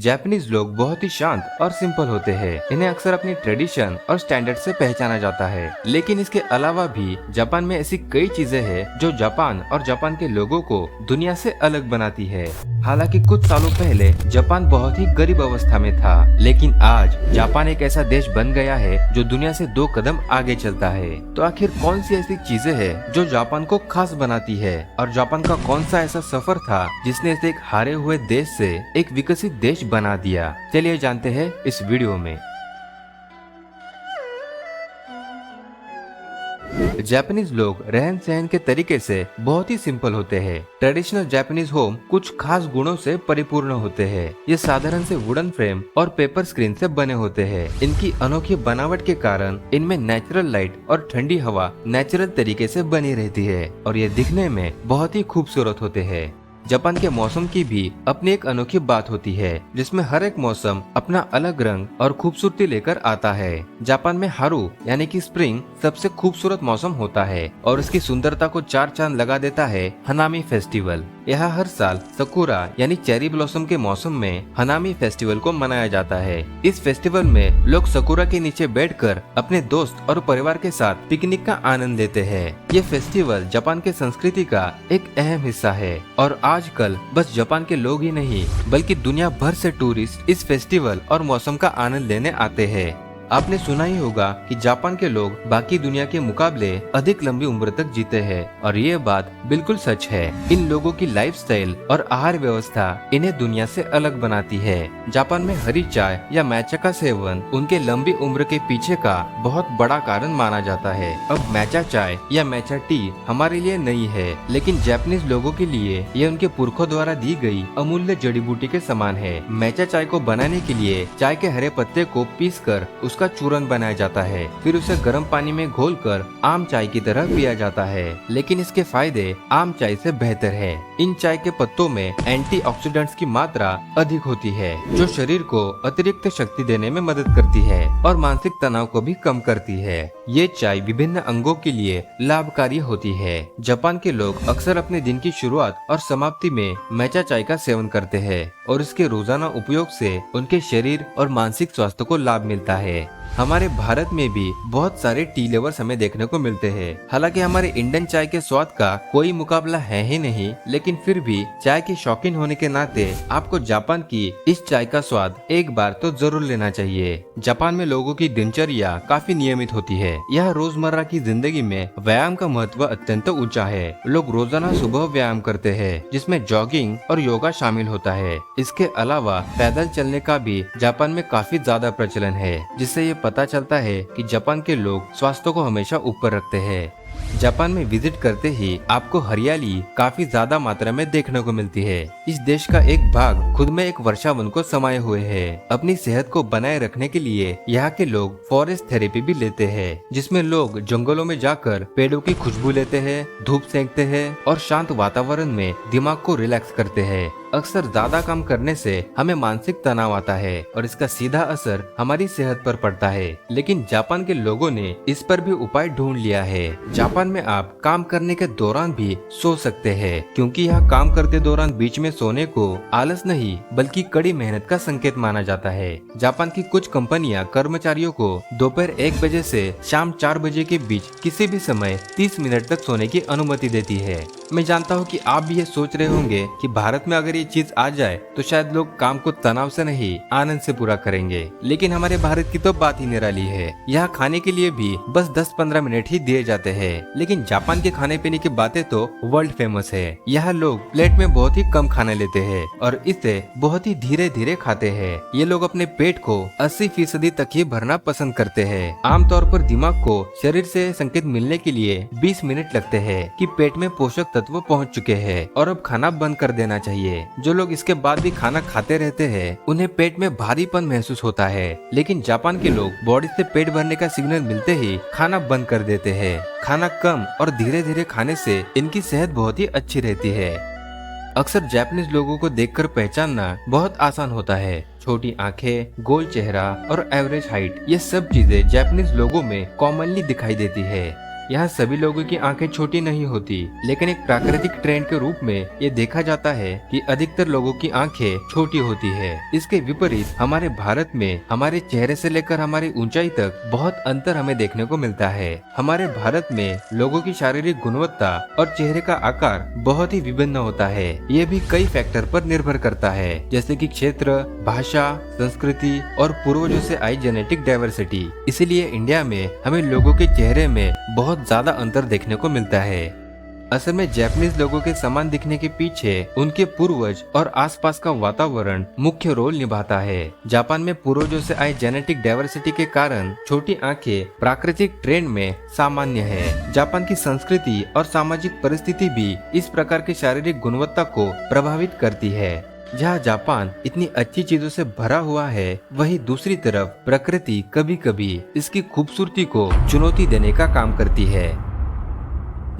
Japanese लोग बहुत ही शांत और सिंपल होते हैं। इन्हें अक्सर अपनी ट्रेडिशन और स्टैंडर्ड से पहचाना जाता है। लेकिन इसके अलावा भी जापान में ऐसी कई चीजें हैं जो जापान और जापान के लोगों को दुनिया से अलग बनाती है। हालांकि कुछ सालों पहले जापान बहुत ही गरीब अवस्था में था, लेकिन आज जापान एक ऐसा देश बन गया है जो दुनिया से 2 कदम आगे चलता है। तो आखिर कौन सी ऐसी चीजें हैं जो जापान को खास बनाती है, और जापान का कौन सा ऐसा सफर था जिसने इसे एक हारे हुए देश से एक विकसित देश बना दिया? चलिए जानते हैं इस वीडियो में। जापानीज लोग रहन सहन के तरीके से बहुत ही सिंपल होते हैं। ट्रेडिशनल जापानीज होम कुछ खास गुणों से परिपूर्ण होते हैं। ये साधारण से वुडन फ्रेम और पेपर स्क्रीन से बने होते हैं। इनकी अनोखी बनावट के कारण इनमें नेचुरल लाइट और ठंडी हवा नेचुरल तरीके से बनी रहती है, और ये दिखने में बहुत ही खूबसूरत होते हैं। जापान के मौसम की भी अपनी एक अनोखी बात होती है, जिसमें हर एक मौसम अपना अलग रंग और खूबसूरती लेकर आता है। जापान में हारू यानी कि स्प्रिंग सबसे खूबसूरत मौसम होता है, और इसकी सुंदरता को 4 चांद लगा देता है हनामी फेस्टिवल। यहाँ हर साल सकुरा यानी चेरी ब्लॉसम के मौसम में हनामी फेस्टिवल को मनाया जाता है। इस फेस्टिवल में लोग सकुरा के नीचे बैठकर अपने दोस्त और परिवार के साथ पिकनिक का आनंद लेते हैं। ये फेस्टिवल जापान के संस्कृति का एक अहम हिस्सा है, और आजकल बस जापान के लोग ही नहीं बल्कि दुनिया भर से टूरिस्ट इस फेस्टिवल और मौसम का आनंद लेने आते हैं। आपने सुना ही होगा कि जापान के लोग बाकी दुनिया के मुकाबले अधिक लंबी उम्र तक जीते हैं, और ये बात बिल्कुल सच है। इन लोगों की लाइफस्टाइल और आहार व्यवस्था इन्हें दुनिया से अलग बनाती है। जापान में हरी चाय या मैचा का सेवन उनके लंबी उम्र के पीछे का बहुत बड़ा कारण माना जाता है। अब मैचा चाय या मैचा टी हमारे लिए नई है, लेकिन जापानीज लोगों के लिए ये उनके पुरखों द्वारा दी गई अमूल्य जड़ी बूटी के समान है। मैचा चाय को बनाने के लिए चाय के हरे पत्ते को पीसकर का चूर्ण बनाया जाता है, फिर उसे गर्म पानी में घोलकर आम चाय की तरह पिया जाता है। लेकिन इसके फायदे आम चाय से बेहतर है। इन चाय के पत्तों में एंटीऑक्सीडेंट्स की मात्रा अधिक होती है, जो शरीर को अतिरिक्त शक्ति देने में मदद करती है और मानसिक तनाव को भी कम करती है। ये चाय विभिन्न अंगों के लिए लाभकारी होती है। जापान के लोग अक्सर अपने दिन की शुरुआत और समाप्ति में मैचा चाय का सेवन करते हैं, और इसके रोजाना उपयोग से उनके शरीर और मानसिक स्वास्थ्य को लाभ मिलता है। हमारे भारत में भी बहुत सारे टी लवर्स हमें देखने को मिलते हैं। हालांकि हमारे इंडियन चाय के स्वाद का कोई मुकाबला है ही नहीं, लेकिन फिर भी चाय के शौकीन होने के नाते आपको जापान की इस चाय का स्वाद एक बार तो जरूर लेना चाहिए। जापान में लोगों की दिनचर्या काफी नियमित होती है। यह रोजमर्रा की जिंदगी में व्यायाम का महत्व अत्यंत ऊंचा है। लोग रोजाना सुबह व्यायाम करते हैं, जिसमें जॉगिंग और योगा शामिल होता है। इसके अलावा पैदल चलने का भी जापान में काफी ज्यादा प्रचलन है, जिससे ये पता चलता है कि जापान के लोग स्वास्थ्य को हमेशा ऊपर रखते हैं। जापान में विजिट करते ही आपको हरियाली काफी ज्यादा मात्रा में देखने को मिलती है। इस देश का एक भाग खुद में एक वर्षावन को समाये हुए है। अपनी सेहत को बनाए रखने के लिए यहाँ के लोग फॉरेस्ट थेरेपी भी लेते हैं, जिसमें लोग जंगलों में जाकर पेड़ों की खुशबू लेते हैं, धूप सेंकते हैं और शांत वातावरण में दिमाग को रिलैक्स करते हैं। अक्सर ज्यादा काम करने से हमें मानसिक तनाव आता है, और इसका सीधा असर हमारी सेहत पर पड़ता है। लेकिन जापान के लोगों ने इस पर भी उपाय ढूंढ लिया है। जापान में आप काम करने के दौरान भी सो सकते हैं, क्योंकि यहाँ काम करते दौरान बीच में सोने को आलस नहीं बल्कि कड़ी मेहनत का संकेत माना जाता है। जापान की कुछ कंपनियां कर्मचारियों को दोपहर 1 बजे से शाम 4 बजे के बीच किसी भी समय 30 मिनट तक सोने की अनुमति देती है। मैं जानता हूँ कि आप भी ये सोच रहे होंगे कि भारत में अगर ये चीज आ जाए तो शायद लोग काम को तनाव से नहीं आनंद से पूरा करेंगे, लेकिन हमारे भारत की तो बात ही निराली है। यहाँ खाने के लिए भी बस 10-15 मिनट ही दिए जाते हैं, लेकिन जापान के खाने पीने की बातें तो वर्ल्ड फेमस है। यहाँ लोग प्लेट में बहुत ही कम खाना लेते हैं और इसे बहुत ही धीरे धीरे खाते हैं। ये लोग अपने पेट को 80% तक ही भरना पसंद करते हैं। आमतौर पर दिमाग को शरीर से संकेत मिलने के लिए 20 मिनट लगते हैं कि पेट में पोषक तत्व पहुंच चुके हैं और अब खाना बंद कर देना चाहिए। जो लोग इसके बाद भी खाना खाते रहते हैं उन्हें पेट में भारीपन महसूस होता है, लेकिन जापान के लोग बॉडी से पेट भरने का सिग्नल मिलते ही खाना बंद कर देते हैं। खाना कम और धीरे धीरे खाने से इनकी सेहत बहुत ही अच्छी रहती है। अक्सर जापानीज लोगों को देखकर पहचानना बहुत आसान होता है। छोटी आंखें, गोल चेहरा और एवरेज हाइट, ये सब चीजें जापानीज लोगों में कॉमनली दिखाई देती है। यहाँ सभी लोगों की आंखें छोटी नहीं होती, लेकिन एक प्राकृतिक ट्रेंड के रूप में ये देखा जाता है कि अधिकतर लोगों की आंखें छोटी होती है। इसके विपरीत हमारे भारत में हमारे चेहरे से लेकर हमारी ऊंचाई तक बहुत अंतर हमें देखने को मिलता है। हमारे भारत में लोगों की शारीरिक गुणवत्ता और चेहरे का आकार बहुत ही विभिन्न होता है। ये भी कई फैक्टर पर निर्भर करता है, जैसे कि क्षेत्र, भाषा, संस्कृति और पूर्वजों से आई जेनेटिक डाइवर्सिटी। इसीलिए इंडिया में हमें लोगों के चेहरे में बहुत ज्यादा अंतर देखने को मिलता है। असल में जापानीज लोगों के समान दिखने के पीछे उनके पूर्वज और आसपास का वातावरण मुख्य रोल निभाता है। जापान में पूर्वजों से आई जेनेटिक डाइवर्सिटी के कारण छोटी आंखें प्राकृतिक ट्रेंड में सामान्य है। जापान की संस्कृति और सामाजिक परिस्थिति भी इस प्रकार की शारीरिक गुणवत्ता को प्रभावित करती है। जहाँ जापान इतनी अच्छी चीजों से भरा हुआ है, वहीं दूसरी तरफ प्रकृति कभी कभी इसकी खूबसूरती को चुनौती देने का काम करती है।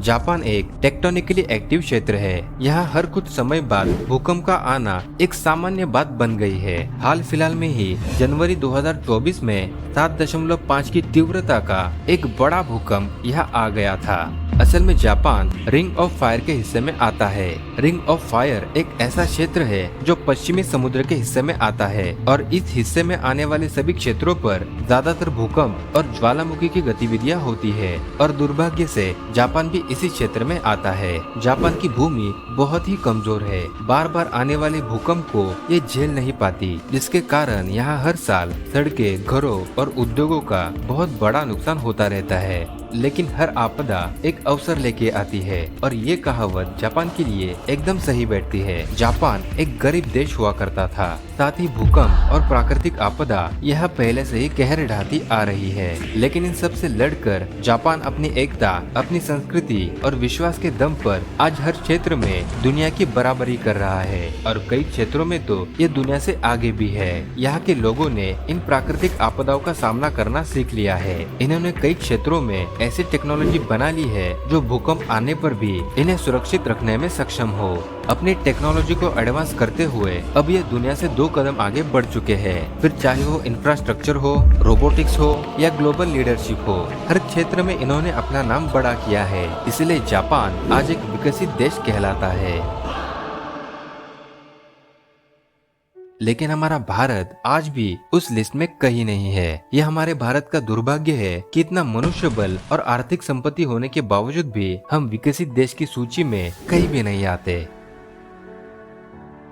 जापान एक टेक्टोनिकली एक्टिव क्षेत्र है। यहाँ हर कुछ समय बाद भूकंप का आना एक सामान्य बात बन गई है। हाल फिलहाल में ही जनवरी 2024 में 7.5 की तीव्रता का एक बड़ा भूकंप यहाँ आ गया था। असल में जापान रिंग ऑफ फायर के हिस्से में आता है। रिंग ऑफ फायर एक ऐसा क्षेत्र है जो पश्चिमी समुद्र के हिस्से में आता है और इस हिस्से में आने वाले सभी क्षेत्रों पर ज्यादातर भूकंप और ज्वालामुखी की गतिविधियां होती है और दुर्भाग्य से जापान भी इसी क्षेत्र में आता है। जापान की भूमि बहुत ही कमजोर है, बार बार आने वाले भूकंप को ये झेल नहीं पाती, जिसके कारण यहाँ हर साल सड़कें, घरों और उद्योगों का बहुत बड़ा नुकसान होता रहता है। लेकिन हर आपदा एक अवसर लेके आती है और ये कहावत जापान के लिए एकदम सही बैठती है। जापान एक गरीब देश हुआ करता था, साथ ही भूकंप और प्राकृतिक आपदा यह पहले से ही कहर ढाती आ रही है। लेकिन इन सब से लड़कर जापान अपनी एकता, अपनी संस्कृति और विश्वास के दम पर आज हर क्षेत्र में दुनिया की बराबरी कर रहा है और कई क्षेत्रों में तो ये दुनिया से आगे भी है। यहाँ के लोगों ने इन प्राकृतिक आपदाओं का सामना करना सीख लिया है। इन्होंने कई क्षेत्रों में ऐसी टेक्नोलॉजी बना ली है जो भूकंप आने पर भी इन्हें सुरक्षित रखने में सक्षम हो। अपनी टेक्नोलॉजी को एडवांस करते हुए अब ये दुनिया से 2 कदम आगे बढ़ चुके हैं। फिर चाहे वो इंफ्रास्ट्रक्चर हो, रोबोटिक्स हो या ग्लोबल लीडरशिप हो, हर क्षेत्र में इन्होंने अपना नाम बड़ा किया है। इसलिए जापान आज एक विकसित देश कहलाता है। लेकिन हमारा भारत आज भी उस लिस्ट में कहीं नहीं है। यह हमारे भारत का दुर्भाग्य है कि इतना मनुष्य बल और आर्थिक संपत्ति होने के बावजूद भी हम विकसित देश की सूची में कहीं भी नहीं आते।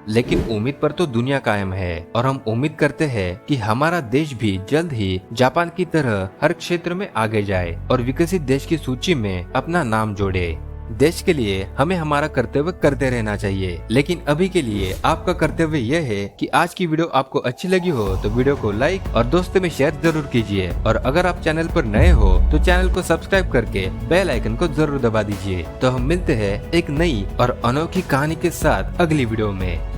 लेकिन उम्मीद पर तो दुनिया कायम है और हम उम्मीद करते हैं कि हमारा देश भी जल्द ही जापान की तरह हर क्षेत्र में आगे जाए और विकसित देश की सूची में अपना नाम जोड़े। देश के लिए हमें हमारा कर्तव्य करते रहना चाहिए, लेकिन अभी के लिए आपका कर्तव्य यह है कि आज की वीडियो आपको अच्छी लगी हो तो वीडियो को लाइक और दोस्तों में शेयर जरूर कीजिए और अगर आप चैनल पर नए हो तो चैनल को सब्सक्राइब करके बेल आइकन को जरूर दबा दीजिए। तो हम मिलते हैं एक नई और अनोखी कहानी के साथ अगली वीडियो में।